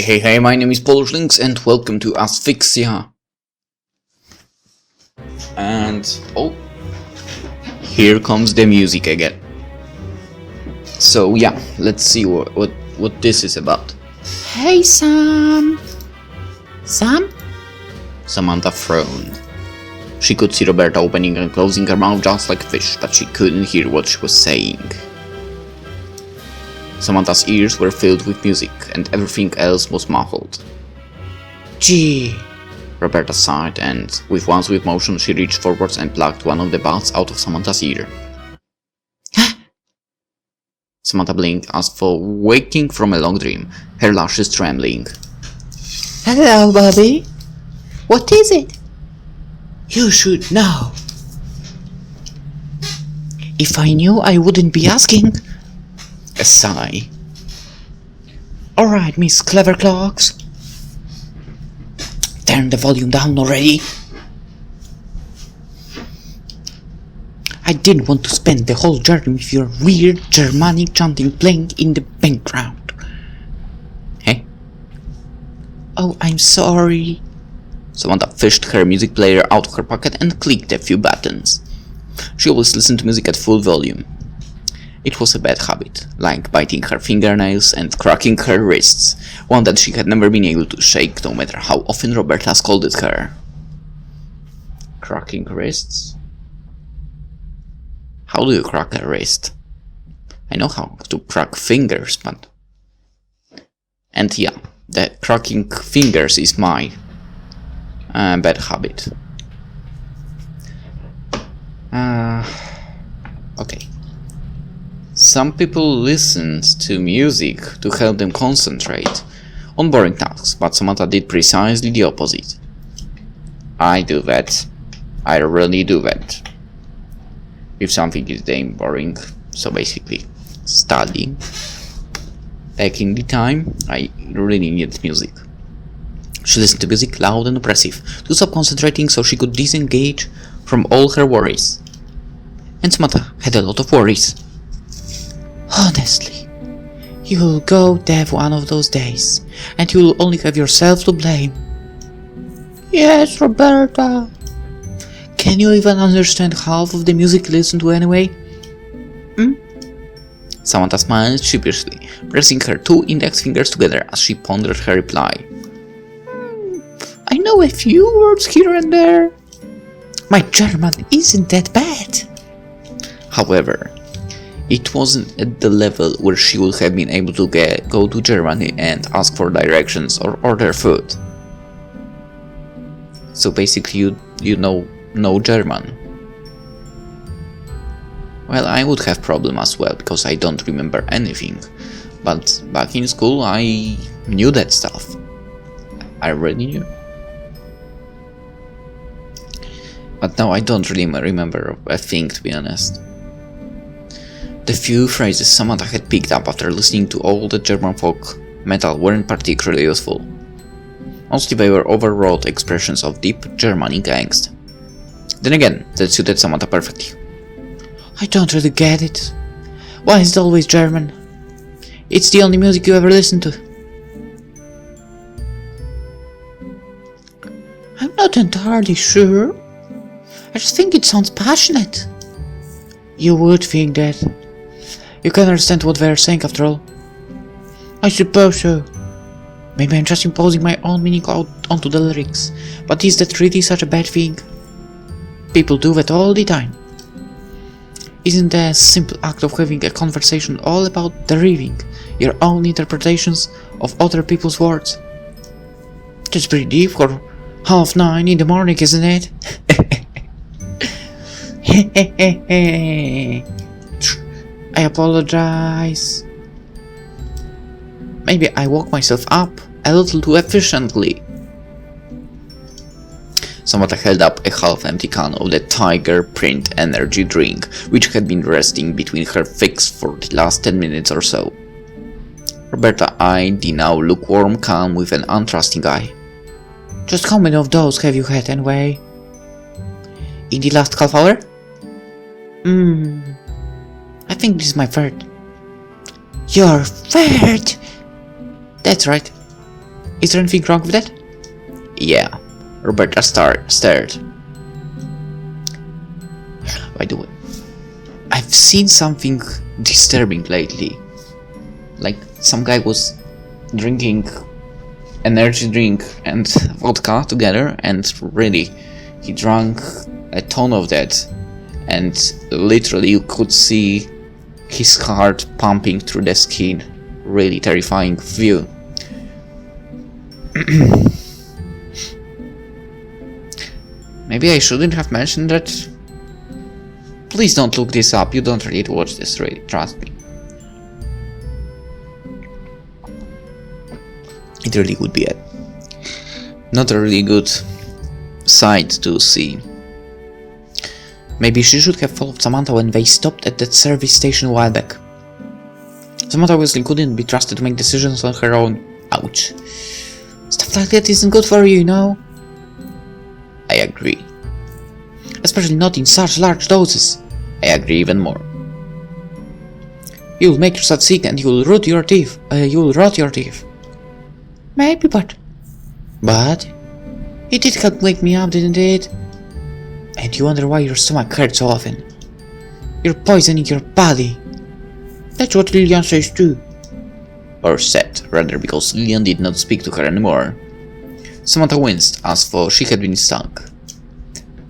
Hey, my name is PolishLynx and welcome to Asphyxia. And oh, here comes the music again. So yeah, let's see what this is about. Hey, Sam! Sam? Samantha frowned. She could see Roberta opening and closing her mouth just like a fish, but she couldn't hear what she was saying. Samantha's ears were filled with music, and everything else was muffled. Gee. Roberta sighed, and with one swift motion she reached forwards and plucked one of the buds out of Samantha's ear. Samantha blinked as though waking from a long dream, her lashes trembling. Hello, Bobby. What is it? You should know. If I knew, I wouldn't be asking. A sigh. Alright, Miss Clever Clocks. Turn the volume down already. I didn't want to spend the whole journey with your weird Germanic chanting playing in the background. Hey? Oh, I'm sorry. Samantha fished her music player out of her pocket and clicked a few buttons. She always listened to music at full volume. It was a bad habit, like biting her fingernails and cracking her wrists, one that she had never been able to shake no matter how often Roberta scolded her. Cracking wrists? How do you crack a wrist? I know how to crack fingers, but... And yeah, the cracking fingers is my bad habit. Okay. Some people listen to music to help them concentrate on boring tasks, but Samantha did precisely the opposite. I do that. I really do that. If something is damn boring, so basically studying, back in the time, I really needed music. She listened to music loud and oppressive to stop concentrating so she could disengage from all her worries. And Samantha had a lot of worries. Honestly, you'll go deaf one of those days, and you'll only have yourself to blame. Yes, Roberta. Can you even understand half of the music you listen to anyway? Samantha smiled sheepishly, pressing her two index fingers together as she pondered her reply. I know a few words here and there. My German isn't that bad. However, it wasn't at the level where she would have been able to go to Germany and ask for directions or order food. So basically you know no German. Well, I would have problem as well because I don't remember anything, but back in school I knew that stuff. I already knew. But now I don't really remember a thing, to be honest. The few phrases Samantha had picked up after listening to all the German folk metal weren't particularly useful. Mostly they were overwrought expressions of deep Germanic angst. Then again, that suited Samantha perfectly. I don't really get it. Why is it always German? It's the only music you ever listen to. I'm not entirely sure. I just think it sounds passionate. You would think that. You can understand what they're saying after all. I suppose so. Maybe I'm just imposing my own meaning onto the lyrics, but is that really such a bad thing? People do that all the time. Isn't the simple act of having a conversation all about deriving your own interpretations of other people's words? That's pretty deep for 9:30 in the morning, isn't it? I apologize. Maybe I woke myself up a little too efficiently. Samantha held up a half-empty can of the Tiger Print energy drink, which had been resting between her figs for the last 10 minutes or so. Roberta eyed the now lukewarm can with an untrusting eye. Just how many of those have you had anyway? In the last half hour? I think this is my third. Your third? That's right. Is there anything wrong with that? Yeah, Roberta stared. By the way, I've seen something disturbing lately. Like, some guy was drinking energy drink and vodka together, and really, he drank a ton of that, and literally you could see his heart pumping through the skin. Really terrifying view. Maybe I shouldn't have mentioned that. Please don't look this up, you don't need to watch this, really, trust me. It really would be not a really good sight to see. Maybe she should have followed Samantha when they stopped at that service station a while back. Samantha obviously couldn't be trusted to make decisions on her own. Ouch. Stuff like that isn't good for you, you know? I agree. Especially not in such large doses. I agree even more. You'll make yourself sick and you'll rot your teeth. Maybe, but it did help wake me up, didn't it? And you wonder why your stomach hurts so often. You're poisoning your body. That's what Lillian says too. Or said, rather, because Lillian did not speak to her anymore. Samantha winced as though she had been stung.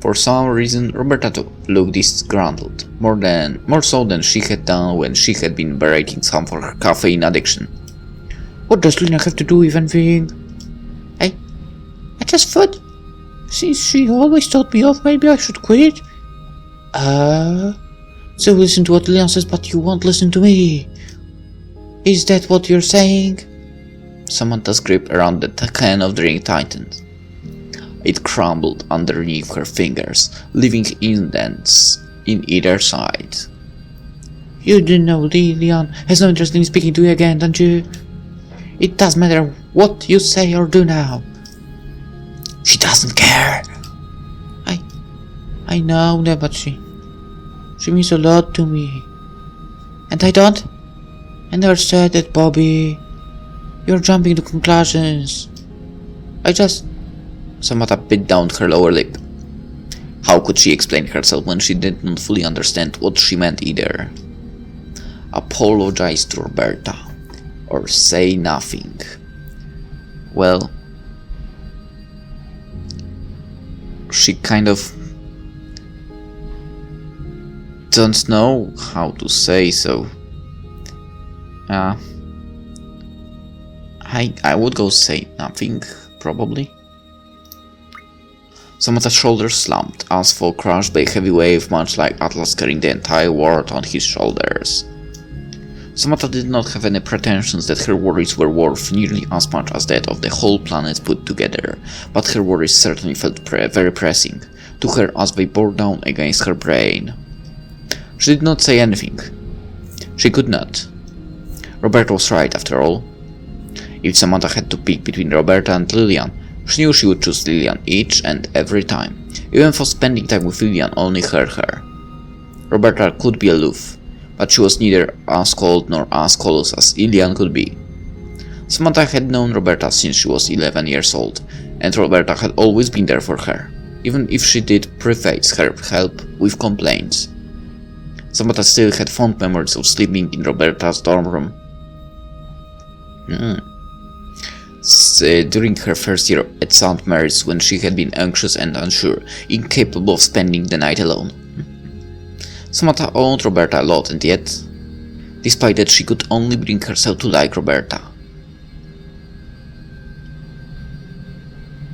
For some reason, Roberta looked disgruntled, more so than she had done when she had been berating Sam for her caffeine addiction. What does Lillian have to do with anything? I just thought, since she always told me off, maybe I should quit. So listen to what Lillian says, but you won't listen to me. Is that what you're saying? Samantha's grip around the can of drink tightened. It crumbled underneath her fingers, leaving indents in either side. You didn't know Lillian has no interest in speaking to you again, don't you? It doesn't matter what you say or do now. She doesn't care. I know that, but she means a lot to me. And I don't? I never said that, Bobby. You're jumping to conclusions. Samantha bit down her lower lip. How could she explain herself when she did not fully understand what she meant either? Apologize to Roberta. Or say nothing. Well, she kind of don't know how to say so. I would go say nothing, probably. Samantha's shoulders slumped, as though crushed by a heavy wave, much like Atlas carrying the entire world on his shoulders. Samantha did not have any pretensions that her worries were worth nearly as much as that of the whole planet put together, but her worries certainly felt very pressing to her as they bore down against her brain. She did not say anything. She could not. Roberta was right, after all. If Samantha had to pick between Roberta and Lillian, she knew she would choose Lillian each and every time, even though spending time with Lillian only hurt her. Roberta could be aloof, but she was neither as cold nor as callous as Lillian could be. Samantha had known Roberta since she was 11 years old, and Roberta had always been there for her, even if she did preface her help with complaints. Samantha still had fond memories of sleeping in Roberta's dorm room. During her first year at St. Mary's, when she had been anxious and unsure, incapable of spending the night alone. Samantha owned Roberta a lot, and yet, despite that, she could only bring herself to like Roberta.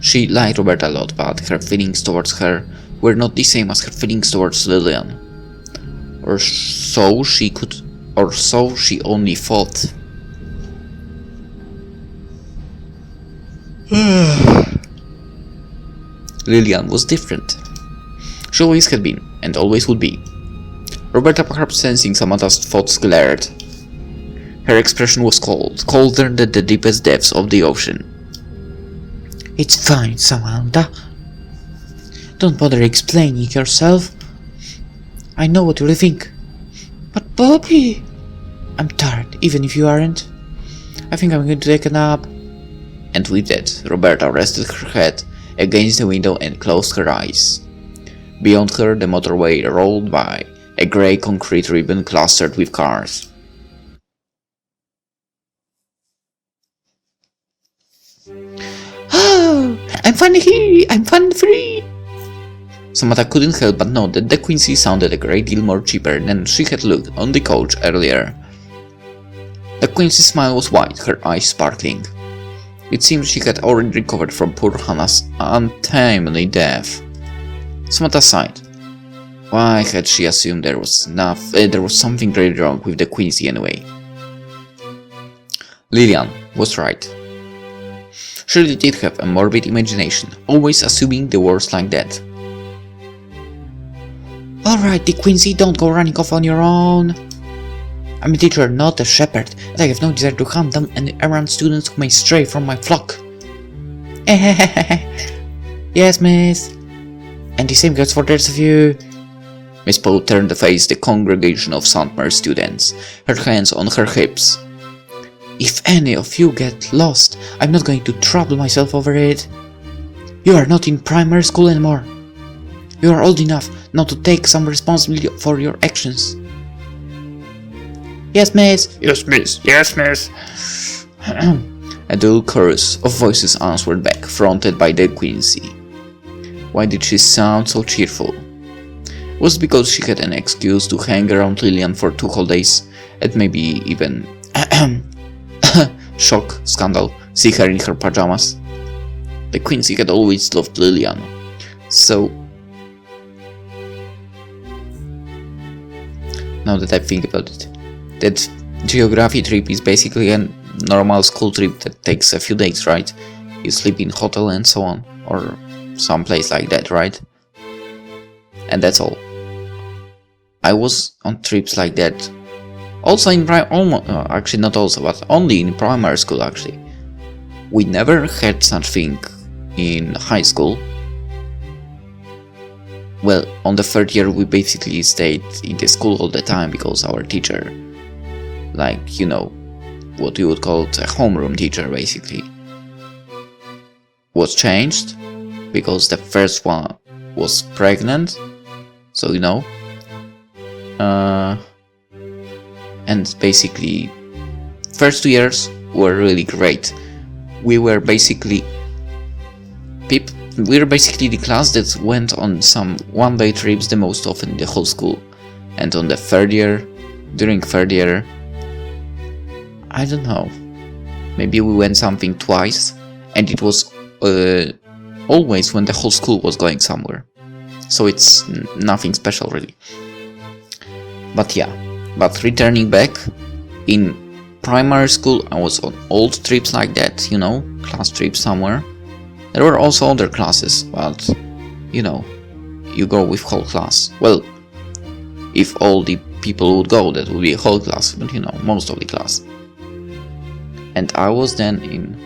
She liked Roberta a lot, but her feelings towards her were not the same as her feelings towards Lillian. Or so she only thought. Lillian was different. She always had been, and always would be. Roberta, perhaps sensing Samantha's thoughts, glared. Her expression was cold, colder than the deepest depths of the ocean. It's fine, Samantha. Don't bother explaining yourself. I know what you'll think. But Bobby... I'm tired, even if you aren't. I think I'm going to take a nap. And with that, Roberta rested her head against the window and closed her eyes. Beyond her, the motorway rolled by, a grey concrete ribbon clustered with cars. Oh, I'm finally here! I'm finally free! Samantha couldn't help but note that the Quincy sounded a great deal more cheaper than she had looked on the couch earlier. The Quincy's smile was wide, her eyes sparkling. It seemed she had already recovered from poor Hannah's untimely death. Samantha sighed. Why had she assumed there was something very wrong with the Quincy anyway? Lillian was right. She really did have a morbid imagination, always assuming the worst like that. Alright, Dick Quincy, don't go running off on your own. I'm a teacher, not a shepherd, and I have no desire to hunt down any errant students who may stray from my flock. Yes, miss. And the same goes for the rest of you. Miss Poe turned to face the congregation of Sandmer students, her hands on her hips. If any of you get lost, I'm not going to trouble myself over it. You are not in primary school anymore. You are old enough now to take some responsibility for your actions. Yes, miss. Yes, miss. Yes, miss. A dull chorus of voices answered back, fronted by the Quincy. Why did she sound so cheerful? Was it because she had an excuse to hang around Lillian for 2 whole days, and maybe even shock, scandal, see her in her pajamas? The Quincy had always loved Lillian, so now that I think about it, that geography trip is basically a normal school trip that takes a few days, right? You sleep in hotel and so on, or some place like that, right? And that's all. I was on trips like that also in actually not also, but only in primary school actually. We never had such thing in high school. Well, on the 3rd year we basically stayed in the school all the time because our teacher, like, you know, what you would call a homeroom teacher basically, was changed because the first one was pregnant, so you know. And basically, first 2 years were really great. We were basically the class that went on some one-day trips the most often in the whole school. And on the 3rd year, during 3rd year, I don't know, maybe we went something twice, and it was always when the whole school was going somewhere. So it's nothing special really. But yeah, returning back, in primary school I was on old trips like that, you know, class trips somewhere. There were also other classes, but you know, you go with whole class. Well, if all the people would go, that would be a whole class, but you know, most of the class. And I was then in,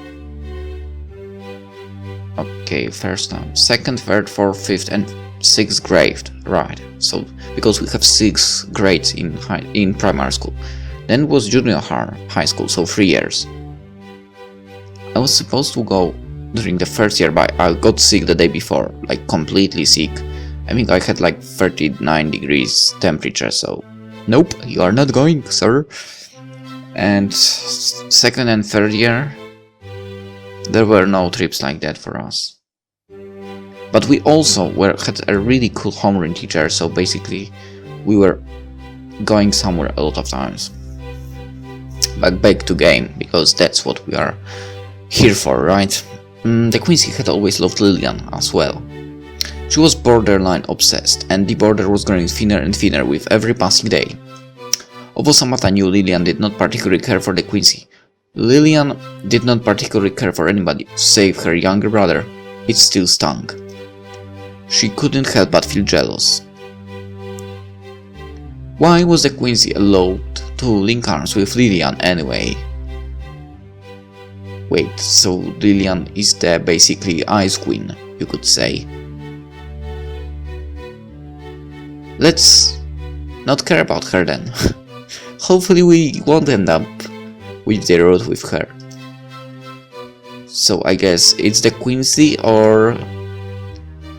okay, first time, 2nd, 3rd, 4th, 5th and 6th grade, right? So because we have 6 grades in primary school, then was junior high school, so 3 years. I was supposed to go during the 1st year, but I got sick the day before, like completely sick. I think I had like 39 degrees temperature, so nope, you are not going, sir. And 2nd and 3rd year, there were no trips like that for us. But we also had a really cool homeroom teacher, so basically we were going somewhere a lot of times. But back to game, because that's what we are here for, right? The Quincy had always loved Lillian as well. She was borderline obsessed, and the border was growing thinner and thinner with every passing day. Although Samantha knew Lillian did not particularly care for the Quincy, Lillian did not particularly care for anybody save her younger brother. It still stung. She couldn't help but feel jealous. Why was the Quincy allowed to link arms with Lillian anyway? Wait, so Lillian is the basically Ice Queen, you could say. Let's not care about her then. Hopefully we won't end up with the road with her. So I guess it's the Quincy or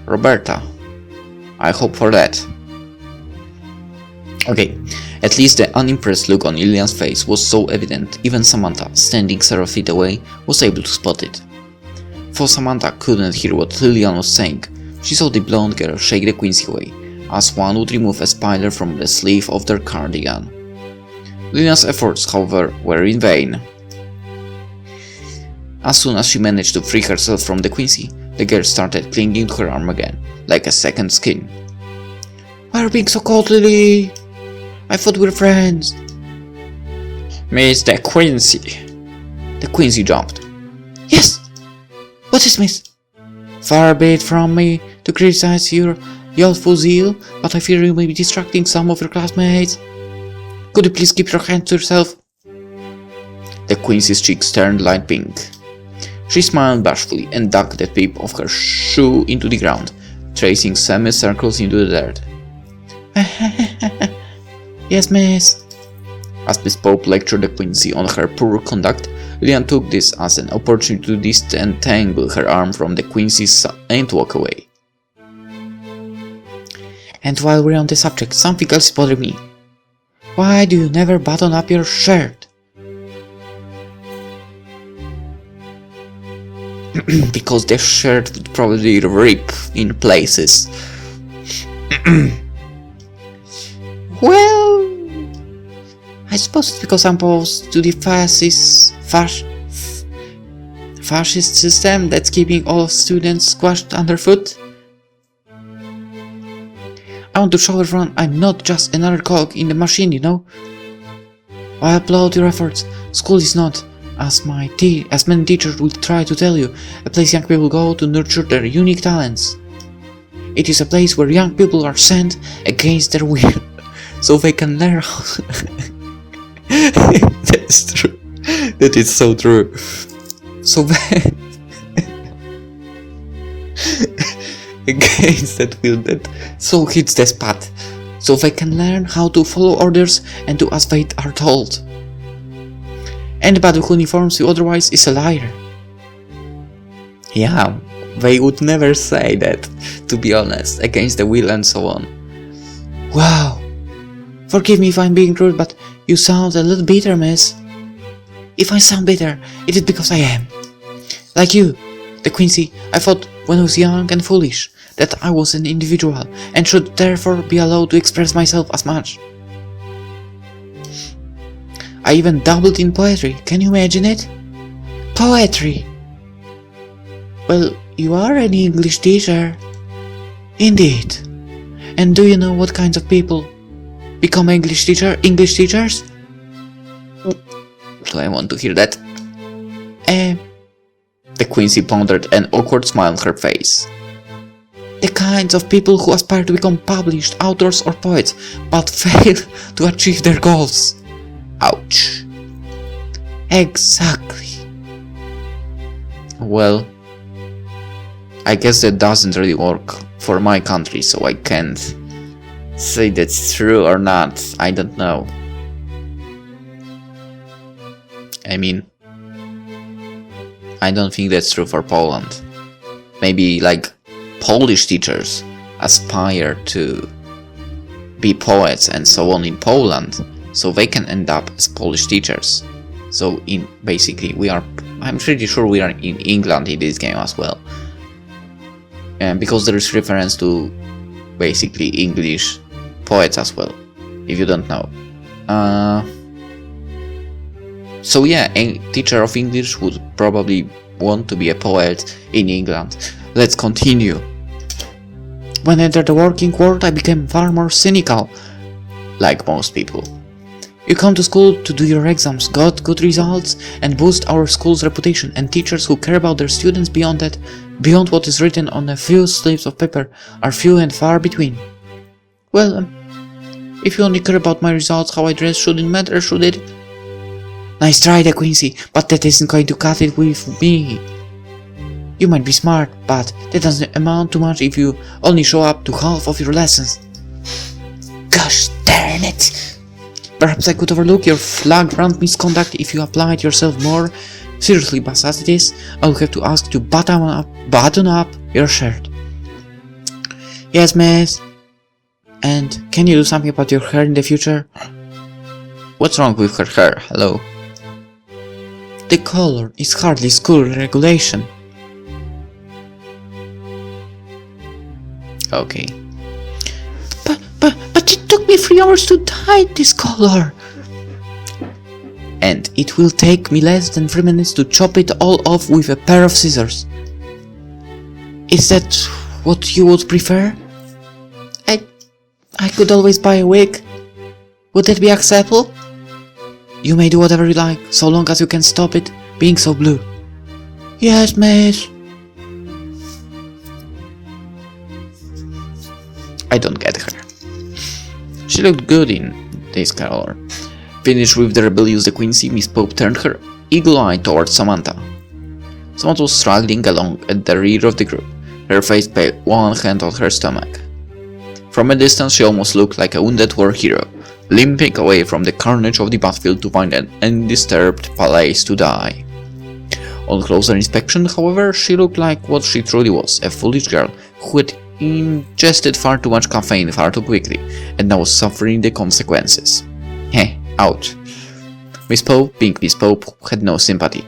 Roberta. I hope for that. Okay, at least the unimpressed look on Lillian's face was so evident, even Samantha, standing several feet away, was able to spot it. For Samantha couldn't hear what Lillian was saying, she saw the blonde girl shake the Quincy away, as one would remove a spider from the sleeve of their cardigan. Lillian's efforts, however, were in vain. As soon as she managed to free herself from the Quincy, the girl started clinging to her arm again, like a second skin. Why are you being so cold, Lily? I thought we were friends. Miss the Quincy. The Quincy jumped. Yes! What is miss? Far be it from me to criticize your youthful zeal, but I fear you may be distracting some of your classmates. Could you please keep your hands to yourself? The Quincy's cheeks turned light pink. She smiled bashfully and dug the tip of her shoe into the ground, tracing semicircles into the dirt. Yes, miss. As Miss Pope lectured the Quincy on her poor conduct, Lillian took this as an opportunity to disentangle her arm from the Quincy's and walk away. And while we're on the subject, something else is bothering me. Why do you never button up your shirt? Because the shirt would probably rip in places. Well, I suppose it's because I'm opposed to the fascist system that's keeping all students squashed underfoot. I want to show everyone I'm not just another cog in the machine, you know? I applaud your efforts. School is not, as many teachers will try to tell you, a place young people go to nurture their unique talents. It is a place where young people are sent against their will, so they can learn how That's true. That is so true. So they Against that will that so hits the spot, so they can learn how to follow orders and do as they are told. Anybody who informs you otherwise is a liar. Yeah, they would never say that, to be honest, against the will and so on. Wow. Forgive me if I'm being rude, but you sound a little bitter, miss. If I sound bitter, it is because I am. Like you, the Quincy, I thought when I was young and foolish that I was an individual and should therefore be allowed to express myself as much. I even dabbled in poetry, can you imagine it? Poetry! Well, you are an English teacher. Indeed. And do you know what kinds of people become English teachers? Do I want to hear that? The Quincy pondered, an awkward smile on her face. The kinds of people who aspire to become published authors or poets, but fail to achieve their goals. Ouch. Exactly. Well, I guess that doesn't really work for my country, so I can't say that's true or not. I don't know. I mean, I don't think that's true for Poland. Maybe like Polish teachers aspire to be poets and so on in Poland, so they can end up as Polish teachers. So I'm pretty sure we are in England in this game as well. And because there is reference to basically English poets as well, if you don't know. So yeah, a teacher of English would probably want to be a poet in England. Let's continue. When I entered the working world, I became far more cynical. Like most people. You come to school to do your exams, got good results, and boost our school's reputation, and teachers who care about their students beyond what is written on a few slips of paper, are few and far between. Well, if you only care about my results, how I dress shouldn't matter, should it? Nice try, De Quincy, but that isn't going to cut it with me. You might be smart, but that doesn't amount to much if you only show up to half of your lessons. Gosh darn it! Perhaps I could overlook your flagrant misconduct if you applied yourself more Seriously, boss, as it is, I'll have to ask you to button up your shirt. Yes, miss. And can you do something about your hair in the future? What's wrong with her hair? Hello? The color is hardly school regulation. Okay. But it took me 3 hours to dye this color. And it will take me less than 3 minutes to chop it all off with a pair of scissors. Is that what you would prefer? I could always buy a wig. Would that be acceptable? You may do whatever you like, so long as you can stop it being so blue. Yes, miss. I don't get her. She looked good in this color. Finished with the rebellious De Quincy, Miss Pope turned her eagle eye towards Samantha. Samantha was struggling along at the rear of the group, her face pale, one hand on her stomach. From a distance she almost looked like a wounded war hero, limping away from the carnage of the battlefield to find an undisturbed place to die. On closer inspection, however, she looked like what she truly was, a foolish girl who had ingested far too much caffeine far too quickly, and now was suffering the consequences. Heh, ouch. Miss Pope, being Miss Pope, had no sympathy.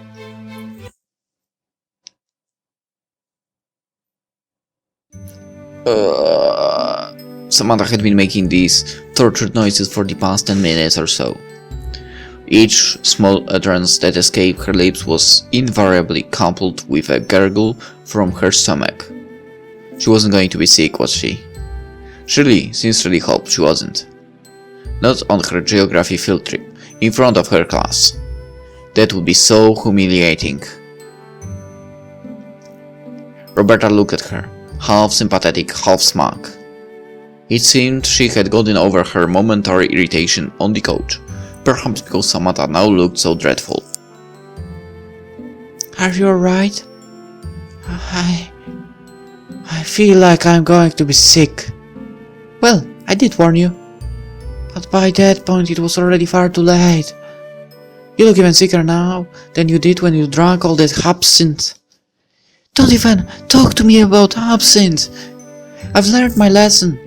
Samantha had been making these tortured noises for the past 10 minutes or so. Each small utterance that escaped her lips was invariably coupled with a gurgle from her stomach. She wasn't going to be sick, was she? She sincerely hoped she wasn't. Not on her geography field trip, in front of her class. That would be so humiliating. Roberta looked at her, half sympathetic, half smug. It seemed she had gotten over her momentary irritation on the coach, perhaps because Samantha now looked so dreadful. Are you alright? I feel like I'm going to be sick. Well, I did warn you. But by that point it was already far too late. You look even sicker now than you did when you drank all that absinthe. Don't even talk to me about absinthe. I've learned my lesson.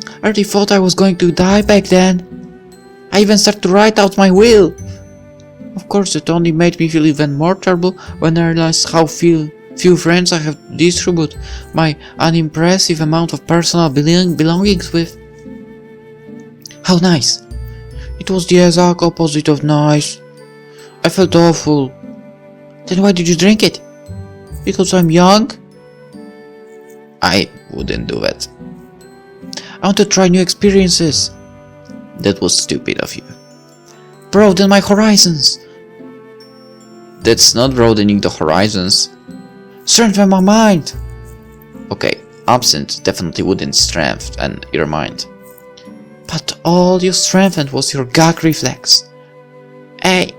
I already thought I was going to die back then. I even started to write out my will. Of course, it only made me feel even more terrible when I realized how few friends I have distributed my unimpressive amount of personal belongings with. How nice. It was the exact opposite of nice. I felt awful. Then why did you drink it? Because I'm young? I wouldn't do that. I want to try new experiences. That was stupid of you. Broaden my horizons. That's not broadening the horizons. Strengthen my mind. Okay, absinthe definitely wouldn't strengthen your mind. But all you strengthened was your gag reflex. Hey.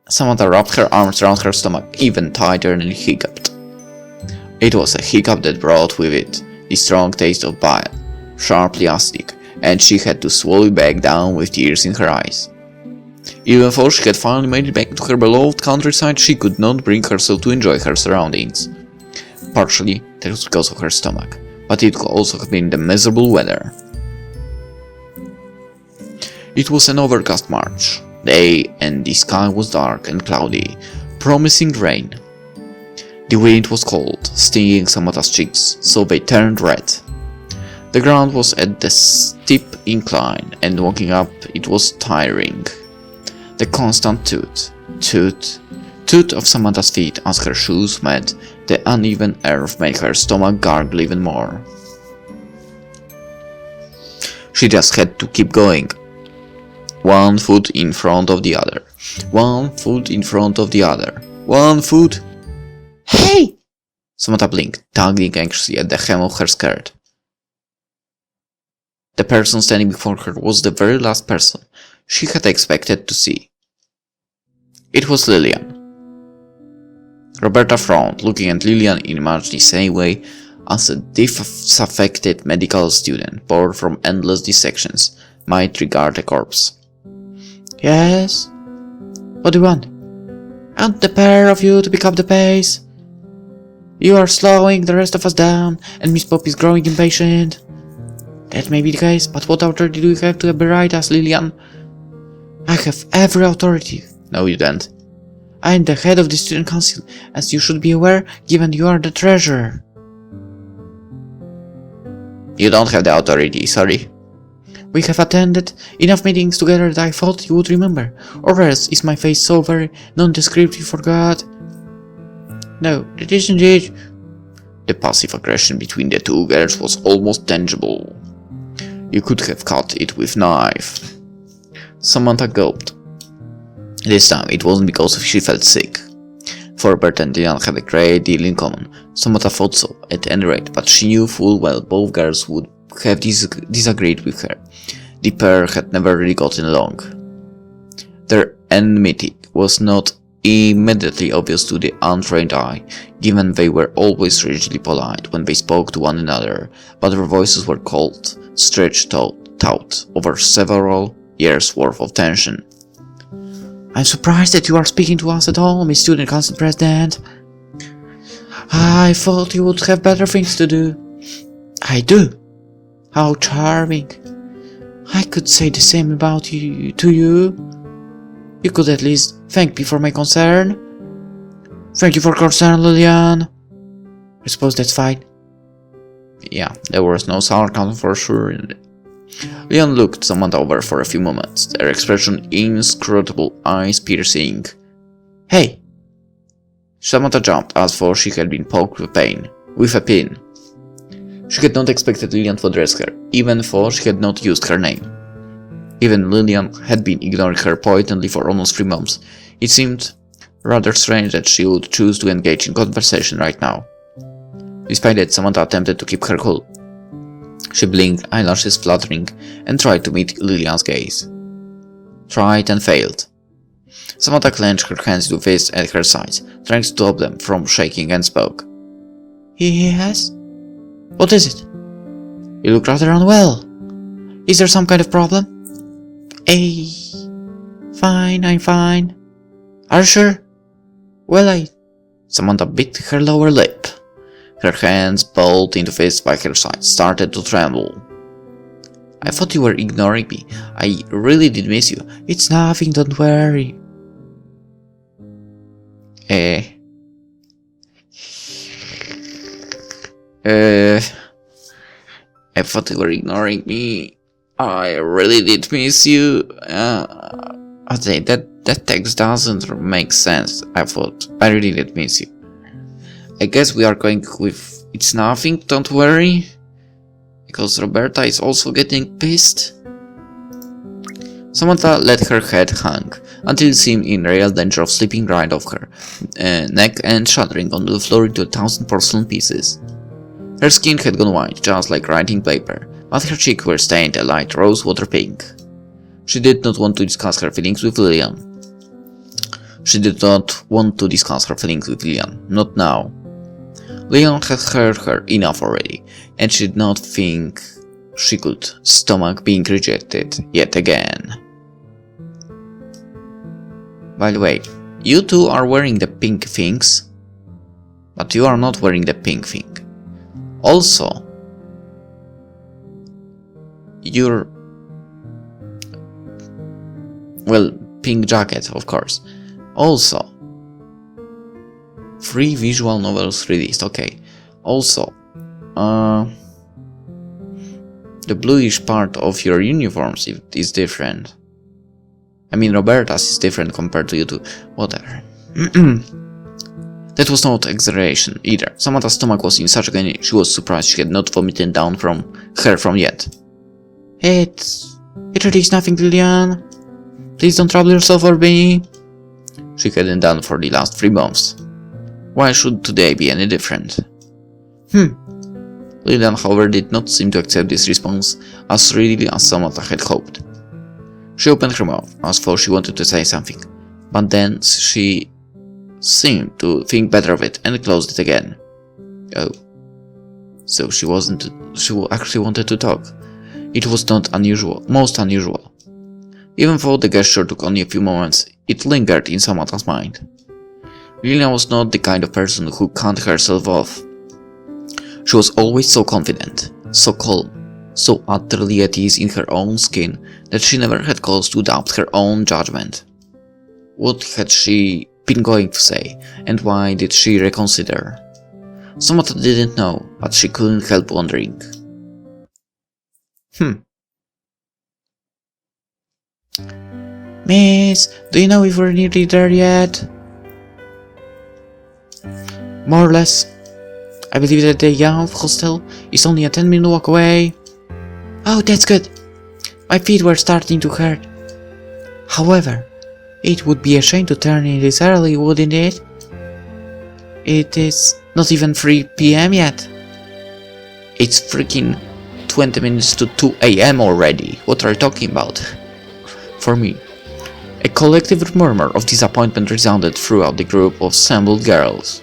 Samantha wrapped her arms around her stomach even tighter and hiccuped. It was a hiccup that brought with it the strong taste of bile, sharply acidic, and she had to swallow it back down with tears in her eyes. Even though she had finally made it back to her beloved countryside, she could not bring herself to enjoy her surroundings. Partially, that was because of her stomach, but it could also have been the miserable weather. It was an overcast March day, and the sky was dark and cloudy, promising rain. The wind was cold, stinging Samantha's cheeks, so they turned red. The ground was at the steep incline, and walking up it was tiring. The constant toot of Samantha's feet as her shoes met the uneven earth made her stomach gargle even more. She just had to keep going. One foot in front of the other. One foot in front of the other. One foot. Hey! Samantha blinked, tugging anxiously at the hem of her skirt. The person standing before her was the very last person she had expected to see. It was Lillian. Roberta frowned, looking at Lillian in much the same way as a disaffected medical student bored from endless dissections might regard a corpse. Yes? What do you want? And the pair of you to pick up the pace. You are slowing the rest of us down, and Miss Poppy is growing impatient. That may be the case, but what authority do you have to berate us, Lillian? I have every authority. No, you don't. I am the head of the student council, as you should be aware, given you are the treasurer. You don't have the authority, sorry. We have attended enough meetings together that I thought you would remember, or else is my face so very nondescript you forgot? No, that isn't it. The passive aggression between the two girls was almost tangible. You could have cut it with knife. Samantha gulped. This time it wasn't because she felt sick. For Robert and Lillian had a great deal in common. Samantha thought so, at any rate, but she knew full well both girls would have disagreed with her. The pair had never really gotten along. Their enmity was not immediately obvious to the untrained eye, given they were always rigidly polite when they spoke to one another, but their voices were cold, stretched out over several years' worth of tension. I'm surprised that you are speaking to us at all, Miss Student Council President. I thought you would have better things to do. I do. How charming. I could say the same about you to you. You could at least thank me for my concern. Thank you for concern, Lillian. I suppose that's fine. Yeah, there was no sarcasm for sure. Lillian looked Samantha over for a few moments, their expression inscrutable, eyes piercing. Hey! Samantha jumped as though she had been poked with a pin. She had not expected Lillian to address her, even though she had not used her name. Even Lillian had been ignoring her pointedly for almost 3 months. It seemed rather strange that she would choose to engage in conversation right now. Despite that, Samantha attempted to keep her cool. She blinked, eyelashes fluttering, and tried to meet Lillian's gaze. Tried and failed. Samantha clenched her hands to fists at her sides, trying to stop them from shaking, and spoke. Yes? What is it? You look rather unwell. Is there some kind of problem? Fine, I'm fine. Are you sure? Well, Samantha bit her lower lip. Her hands, balled into fists by her sides, started to tremble. I thought you were ignoring me. I really did miss you. It's nothing, don't worry. I thought you were ignoring me. I really did miss you. That text doesn't make sense. I thought I really did miss you. I guess we are going with it's nothing, don't worry. Because Roberta is also getting pissed. Samantha let her head hang until it seemed in real danger of slipping right off her neck and shattering onto the floor into 1,000 porcelain pieces. Her skin had gone white, just like writing paper, but her cheeks were stained a light rose-water pink. She did not want to discuss her feelings with Lillian. Not now. Lillian had heard her enough already, and she did not think she could stomach being rejected yet again. By the way, you two are wearing the pink things, but you are not wearing the pink thing. Also, your pink jacket, of course. Also, 3 visual novels released, okay. Also, the bluish part of your uniforms is different. I mean, Roberta's is different compared to you two. Whatever. That was not exaggeration either. Samantha's stomach was in such agony she was surprised she had not vomited down from yet. It really is nothing, Lillian. Please don't trouble yourself over me. She hadn't done for the last 3 months. Why should today be any different? Lillian, however, did not seem to accept this response as readily as Samantha had hoped. She opened her mouth as though she wanted to say something, but then she seemed to think better of it and closed it again. Oh. So she actually wanted to talk. It was not unusual, most unusual. Even though the gesture took only a few moments, it lingered in Samantha's mind. Lillian was not the kind of person who can't herself off. She was always so confident, so calm, so utterly at ease in her own skin that she never had cause to doubt her own judgment. What had she been going to say, and why did she reconsider? Samantha didn't know, but she couldn't help wondering. Miss, do you know if we're nearly there yet? More or less. I believe that the Young Hostel is only a 10-minute walk away. Oh, that's good. My feet were starting to hurt. However, it would be a shame to turn in this early, wouldn't it? It is not even 3 PM yet. It's freaking 20 minutes to 2 AM already. What are you talking about? For me, a collective murmur of disappointment resounded throughout the group of assembled girls.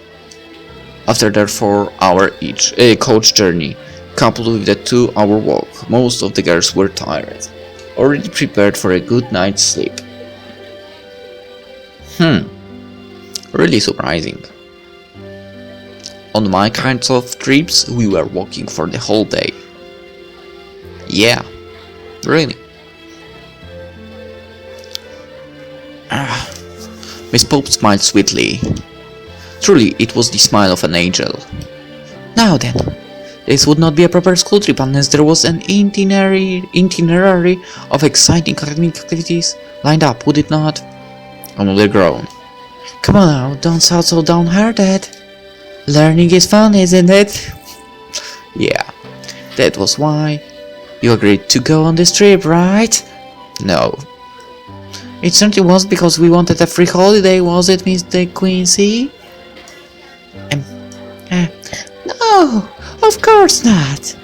After their 4-hour each coach journey, coupled with the 2-hour walk, most of the girls were tired, already prepared for a good night's sleep. Really surprising. On my kinds of trips, we were walking for the whole day. Yeah, really. Miss Pope smiled sweetly. Truly, it was the smile of an angel. Now then, this would not be a proper school trip unless there was an itinerary of exciting academic activities lined up, would it not? Another groan. Come on now, don't sound so downhearted. Learning is fun, isn't it? Yeah, That was why you agreed to go on this trip, right? no. It certainly was because we wanted a free holiday, was it, Mr. Quincy? No, of course not.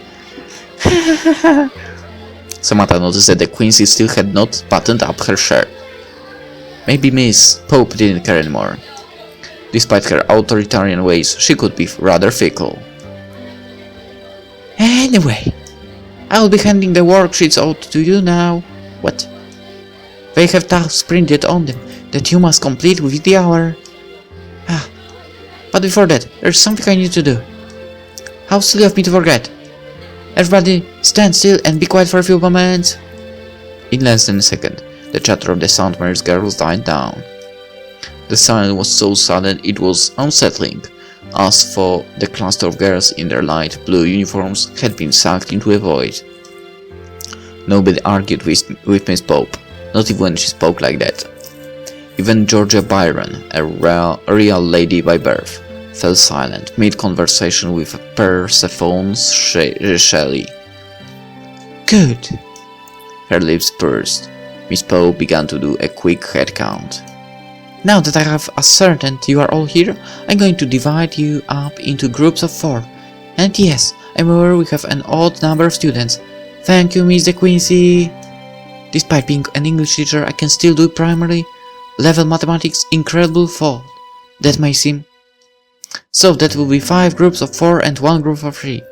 Samantha noticed that the Quincy still had not buttoned up her shirt. Maybe Miss Pope didn't care anymore. Despite her authoritarian ways, she could be rather fickle. Anyway, I'll be handing the worksheets out to you now. What? They have tasks printed on them that you must complete within the hour. But before that, there's something I need to do. How silly of me to forget. Everybody, stand still and be quiet for a few moments. In less than a second, the chatter of the Sandmare's girls died down. The silence was so sudden it was unsettling, as for the cluster of girls in their light blue uniforms had been sucked into a void. Nobody argued with Miss Pope, not even when she spoke like that. Even Georgia Byron, a real lady by birth, fell silent mid-conversation with Persephone's Shelley. Good. Her lips pursed. Miss Pope began to do a quick head count. Now that I have ascertained you are all here, I'm going to divide you up into groups of 4. And yes, I'm aware we have an odd number of students. Thank you, Miss De Quincy. Despite being an English teacher, I can still do primary level mathematics incredible fault. That may seem. So that will be 5 groups of 4 and 1 group of 3.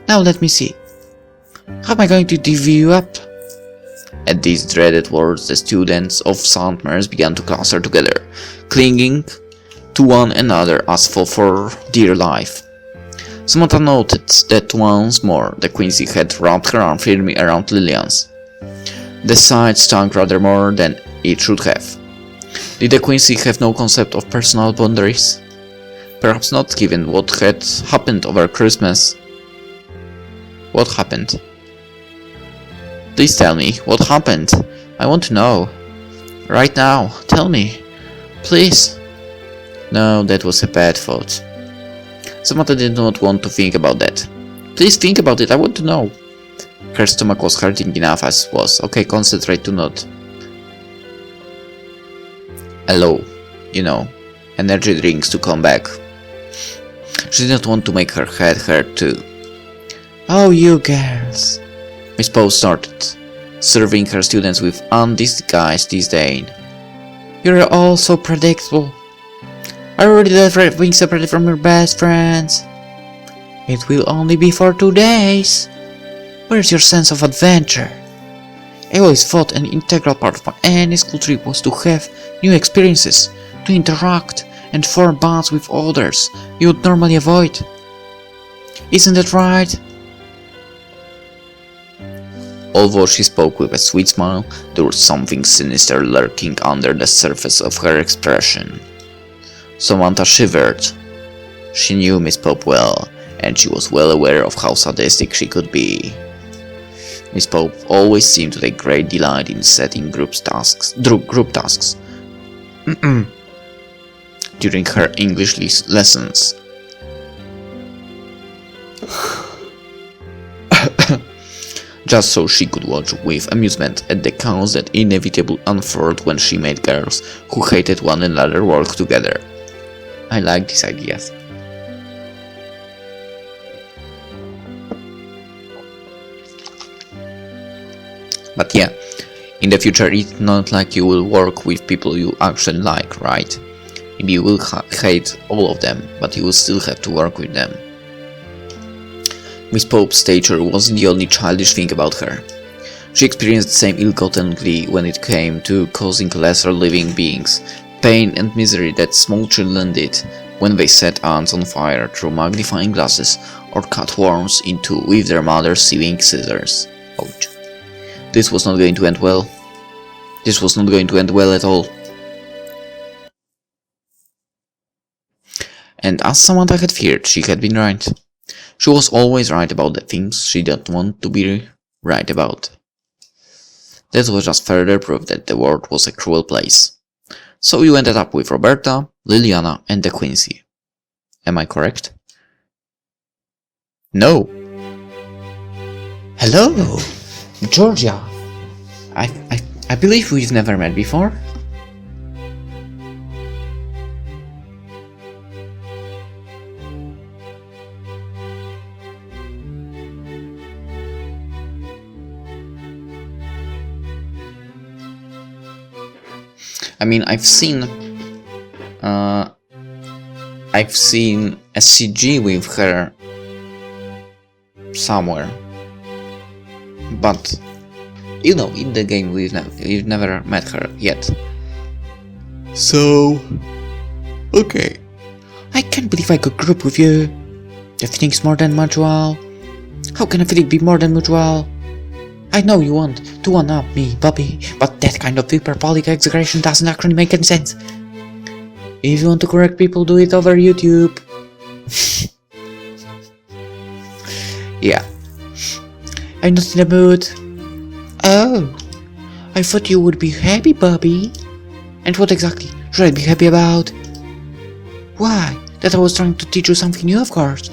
Now let me see. How am I going to divvy you up? At these dreaded words, the students of St. Mary's began to cluster together, clinging to one another as for dear life. Samantha noted that once more the Quincy had wrapped her arm firmly around Lillian's. The sight stung rather more than it should have. Did the Quincy have no concept of personal boundaries? Perhaps not, given what had happened over Christmas. What happened? Please tell me, what happened? I want to know. Right now, tell me. Please. No, that was a bad thought. Samantha did not want to think about that. Please think about it, I want to know. Her stomach was hurting enough as was. Okay, concentrate, do not. Hello, energy drinks to come back. She did not want to make her head hurt too. Oh, you girls. Miss Poe started, serving her students with undisguised disdain. You're all so predictable. I already left being separated from your best friends. It will only be for 2 days. Where's your sense of adventure? I always thought an integral part of any school trip was to have new experiences, to interact and form bonds with others you would normally avoid. Isn't that right? Although she spoke with a sweet smile, there was something sinister lurking under the surface of her expression. Samantha shivered. She knew Miss Pope well, and she was well aware of how sadistic she could be. Miss Pope always seemed to take great delight in setting group tasks during her English lessons. Just so she could watch with amusement at the chaos that inevitably unfurled when she made girls who hated one another work together. I like these ideas. But yeah, in the future it's not like you will work with people you actually like, right? Maybe you will hate all of them, but you will still have to work with them. Miss Pope's stature wasn't the only childish thing about her. She experienced the same ill-gotten glee when it came to causing lesser living beings pain and misery that small children did when they set ants on fire through magnifying glasses or cut worms in two with their mother's sewing scissors. Ouch. This was not going to end well. This was not going to end well at all. And as Samantha had feared, she had been right. She was always right about the things she didn't want to be right about. That was just further proof that the world was a cruel place. So you ended up with Roberta, Liliana, and De Quincy. Am I correct? No. Hello, Georgia. I believe we've never met before. I mean, I've seen a CG with her somewhere, but you know, in the game we've never met her yet. So, okay. I can't believe I could group with you. Everything's more than mutual. How can a feeling be more than mutual? I know you want to one-up me, Bobby, but that kind of hyperbolic exaggeration doesn't actually make any sense. If you want to correct people, do it over YouTube. Yeah. I'm not in the mood. Oh, I thought you would be happy, Bobby. And what exactly should I be happy about? Why? That I was trying to teach you something new, of course.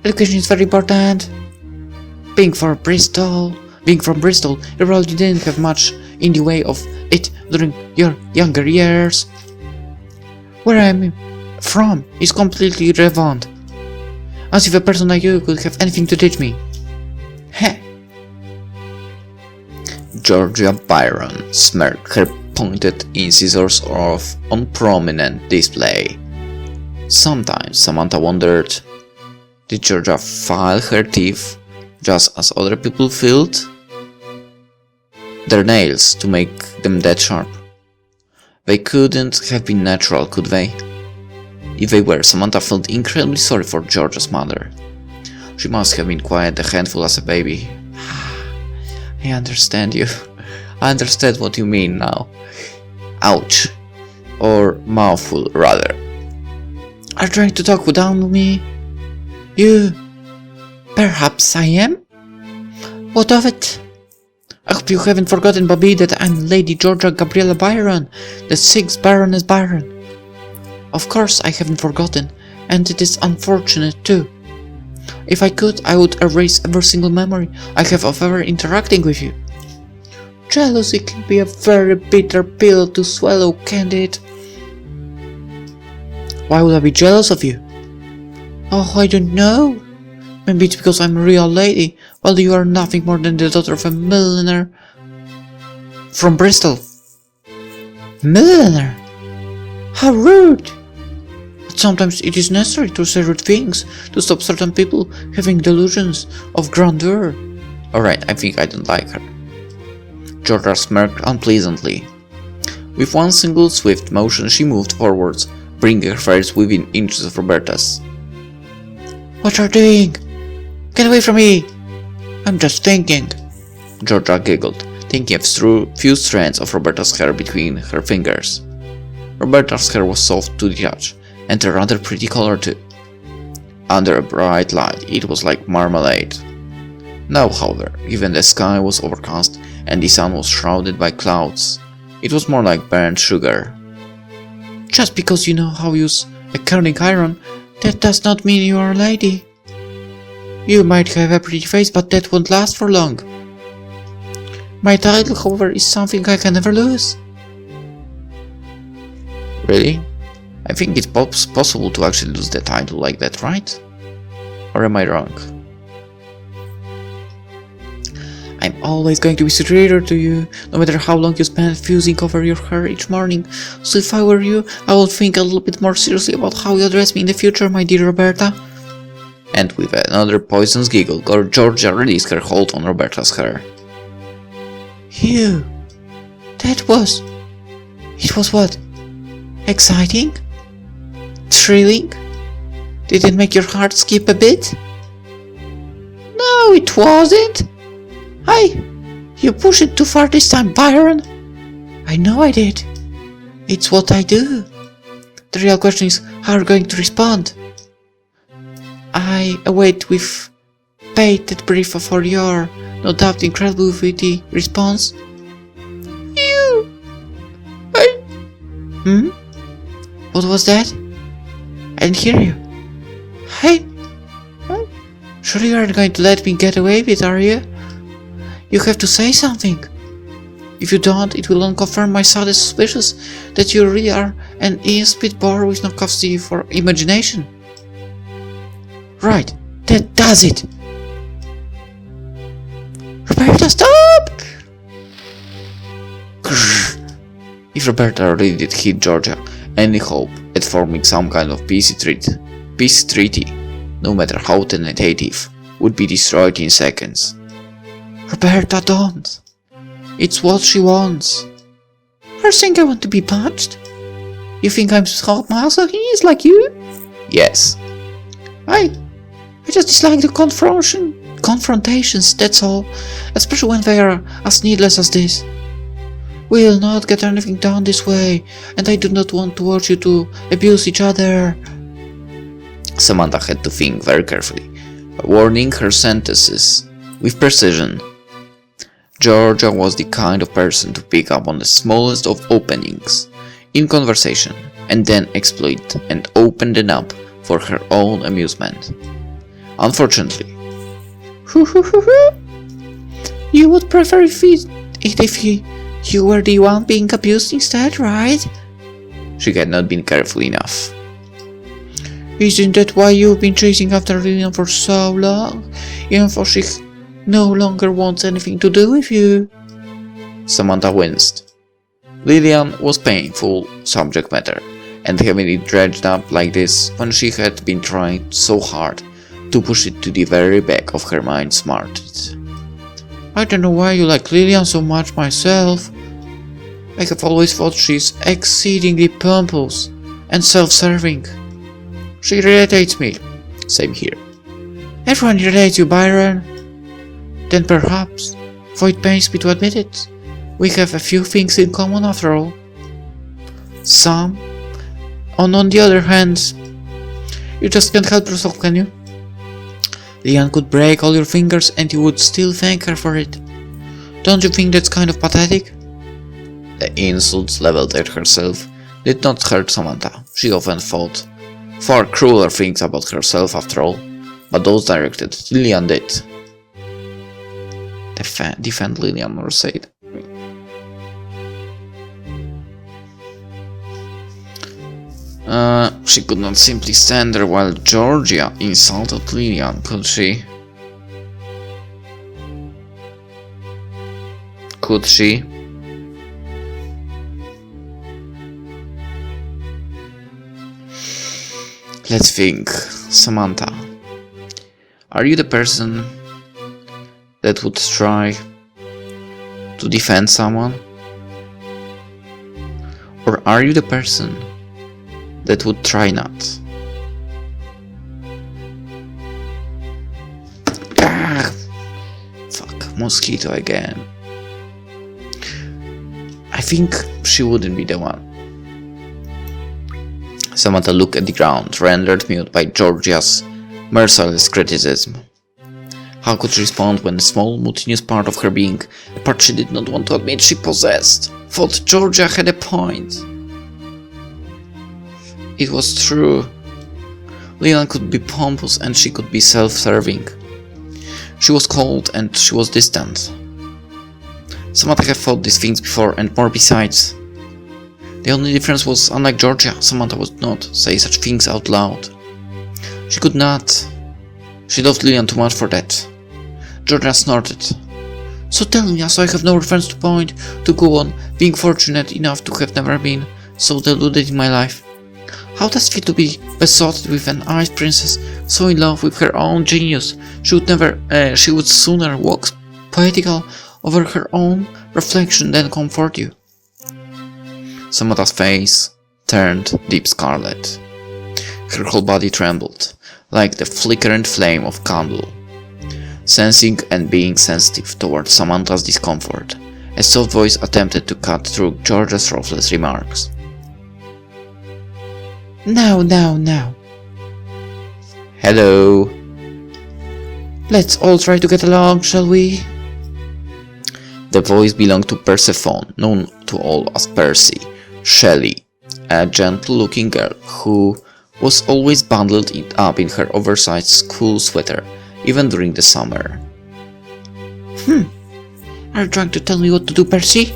Education is very important. Being from Bristol, you probably didn't have much in the way of it during your younger years. Where I'm from is completely irrelevant. As if a person like you could have anything to teach me. Heh. Georgia Byron smirked, her pointed incisors off on prominent display. Sometimes Samantha wondered, did Georgia file her teeth just as other people filed their nails to make them that sharp? They couldn't have been natural, could they? If they were, Samantha felt incredibly sorry for Georgia's mother. She must have been quite a handful as a baby. I understand you. I understand what you mean now. Ouch. Or mouthful, rather. Are you trying to talk down with me? You... Perhaps I am? What of it? I hope you haven't forgotten, Bobby, that I'm Lady Georgia Gabriella Byron, the 6th Baroness Byron. Of course I haven't forgotten, and it is unfortunate too. If I could, I would erase every single memory I have of ever interacting with you. Jealousy can be a very bitter pill to swallow, can't it? Why would I be jealous of you? Oh, I don't know. Maybe it's because I'm a real lady, while you are nothing more than the daughter of a millionaire from Bristol. Millionaire? How rude! But sometimes it is necessary to say rude things to stop certain people having delusions of grandeur. Alright, I think I don't like her. Georgia smirked unpleasantly. With one single swift motion she moved forwards, bringing her face within inches of Roberta's. What are you doing? Get away from me! I'm just thinking. Georgia giggled, thinking of few strands of Roberta's hair between her fingers. Roberta's hair was soft to the touch, and a rather pretty color too. Under a bright light, it was like marmalade. Now, however, even the sky was overcast and the sun was shrouded by clouds. It was more like burnt sugar. Just because you know how to use a curling iron, that does not mean you are a lady. You might have a pretty face, but that won't last for long. My title, however, is something I can never lose. Really? I think it's possible to actually lose the title like that, right? Or am I wrong? I'm always going to be superior to you, no matter how long you spend fusing over your hair each morning. So if I were you, I would think a little bit more seriously about how you address me in the future, my dear Roberta. And with another poisonous giggle, Georgia released her hold on Roberta's hair. Phew. It was what? Exciting? Thrilling? Did it make your heart skip a bit? No, it wasn't. You pushed it too far this time, Byron. I know I did. It's what I do. The real question is how you're going to respond. I await with bated breath for your, no doubt, incredibly witty response. What was that? I didn't hear you. Hey? Surely you aren't going to let me get away with it, are you? You have to say something. If you don't, it will unconfirm my saddest suspicions that you really are an insipid bore with no capacity for imagination. Right, that does it. Roberta, stop! If Roberta really did hit Georgia, any hope at forming some kind of peace treaty, no matter how tentative, would be destroyed in seconds. Roberta, don't. It's what she wants. Her think I want to be punched? You think I'm masochist like you? Yes. I just dislike the confrontations, that's all. Especially when they are as needless as this. We'll not get anything done this way, and I do not want to watch you two abuse each other. Samantha had to think very carefully, wording her sentences with precision. Georgia was the kind of person to pick up on the smallest of openings in conversation and then exploit and open them up for her own amusement. Unfortunately, you would prefer if you were the one being abused instead, right? She had not been careful enough. Isn't that why you've been chasing after Lillian for so long? Even though she no longer wants anything to do with you? Samantha winced. Lillian was painful subject matter, and having it dredged up like this when she had been trying so hard to push it to the very back of her mind smarted. I don't know why you like Lillian so much myself. I have always thought she's exceedingly pompous and self-serving. She irritates me. Same here. Everyone irritates you, Byron. Then perhaps, for it pains me to admit it, we have a few things in common after all. Some. And on the other hand, you just can't help yourself, can you? Lillian could break all your fingers and you would still thank her for it. Don't you think that's kind of pathetic? The insults leveled at herself did not hurt Samantha. She often thought far crueler things about herself after all, but those directed at Lillian did. Defend Lillian, or say it. She could not simply stand there while Georgia insulted Lillian, could she? Could she? Let's think. Samantha, are you the person that would try to defend someone? Or are you the person that would try not? Ah! Fuck, mosquito again. I think she wouldn't be the one. Samantha looked at the ground, rendered mute by Georgia's merciless criticism. How could she respond when a small, mutinous part of her being, a part she did not want to admit she possessed, thought Georgia had a point? It was true. Lillian could be pompous and she could be self-serving. She was cold and she was distant. Samantha had thought these things before and more besides. The only difference was, unlike Georgia, Samantha would not say such things out loud. She could not. She loved Lillian too much for that. Georgia snorted. So tell me, as I have no reference to point to go on, being fortunate enough to have never been so deluded in my life, how does it feel to be besotted with an ice princess, so in love with her own genius, she would sooner walk poetical over her own reflection than comfort you? Samantha's face turned deep scarlet. Her whole body trembled, like the flickering flame of a candle. Sensing and being sensitive towards Samantha's discomfort, a soft voice attempted to cut through Georgia's ruthless remarks. Now. Hello. Let's all try to get along, shall we? The voice belonged to Persephone, known to all as Percy Shelley, a gentle-looking girl who was always bundled up in her oversized school sweater, even during the summer. Are you trying to tell me what to do, Percy?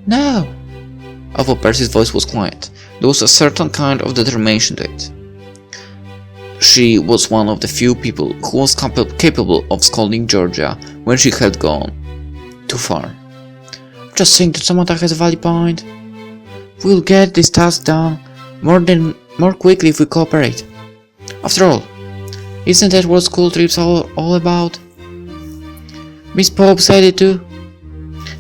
No. Although Percy's voice was quiet, there was a certain kind of determination to it. She was one of the few people who was capable of scolding Georgia when she had gone too far. Just think that Samantha has a valid point. We'll get this task done more quickly if we cooperate. After all, isn't that what school trips are all about? Miss Pope said it too.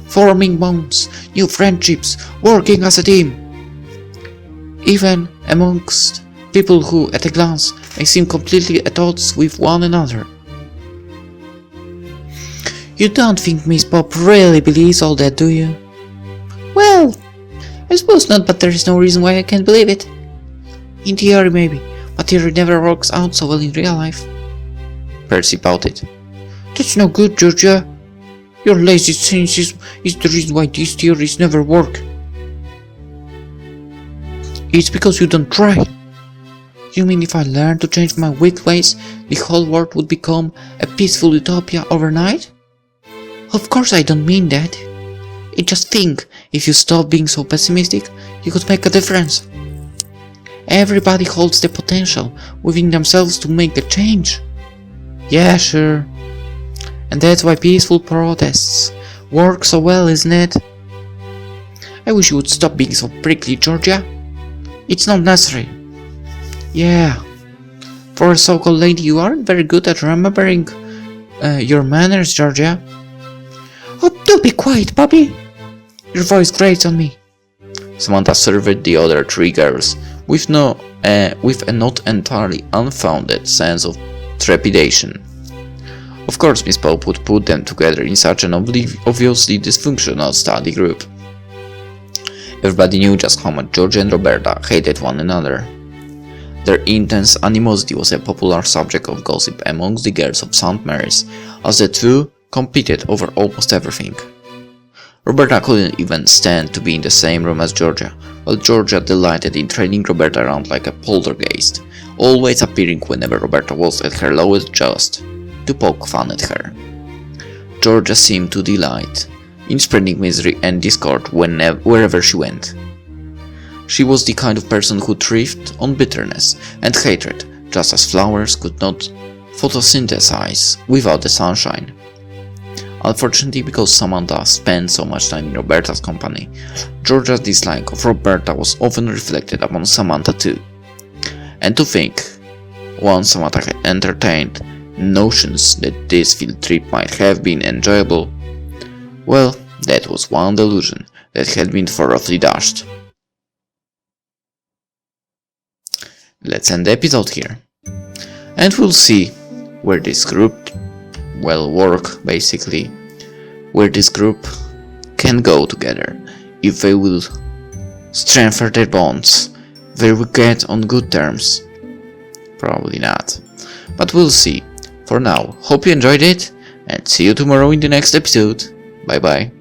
Forming bonds, new friendships, working as a team. Even amongst people who, at a glance, may seem completely at odds with one another. You don't think Miss Pope really believes all that, do you? Well, I suppose not, but there is no reason why I can't believe it. In theory maybe, but theory never works out so well in real life. Percy pouted. That's no good, Georgia. Your lazy cynicism is the reason why these theories never work. It's because you don't try. You mean if I learned to change my weak ways, the whole world would become a peaceful utopia overnight? Of course I don't mean that. I just think if you stop being so pessimistic, you could make a difference. Everybody holds the potential within themselves to make a change. Yeah, sure. And that's why peaceful protests work so well, isn't it? I wish you would stop being so prickly, Georgia. It's not necessary. Yeah. For a so-called lady, you aren't very good at remembering your manners, Georgia. Oh, do be quiet, Bobby. Your voice grates on me. Samantha surveyed the other three girls with a not entirely unfounded sense of trepidation. Of course, Miss Pope would put them together in such an obviously dysfunctional study group. Everybody knew just how much Georgia and Roberta hated one another. Their intense animosity was a popular subject of gossip amongst the girls of St. Mary's, as the two competed over almost everything. Roberta couldn't even stand to be in the same room as Georgia, while Georgia delighted in trailing Roberta around like a poltergeist, always appearing whenever Roberta was at her lowest just, to poke fun at her. Georgia seemed to delight in spreading misery and discord wherever she went. She was the kind of person who thrived on bitterness and hatred, just as flowers could not photosynthesize without the sunshine. Unfortunately, because Samantha spent so much time in Roberta's company, Georgia's dislike of Roberta was often reflected upon Samantha too. And to think, once Samantha had entertained notions that this field trip might have been enjoyable, well, that was one delusion that had been thoroughly dashed. let's end the episode here. And we'll see where this group will work, basically. Where this group can go together. If they will strengthen their bonds. They will get on good terms. Probably not. But we'll see. For now, hope you enjoyed it, and see you tomorrow in the next episode. Bye bye.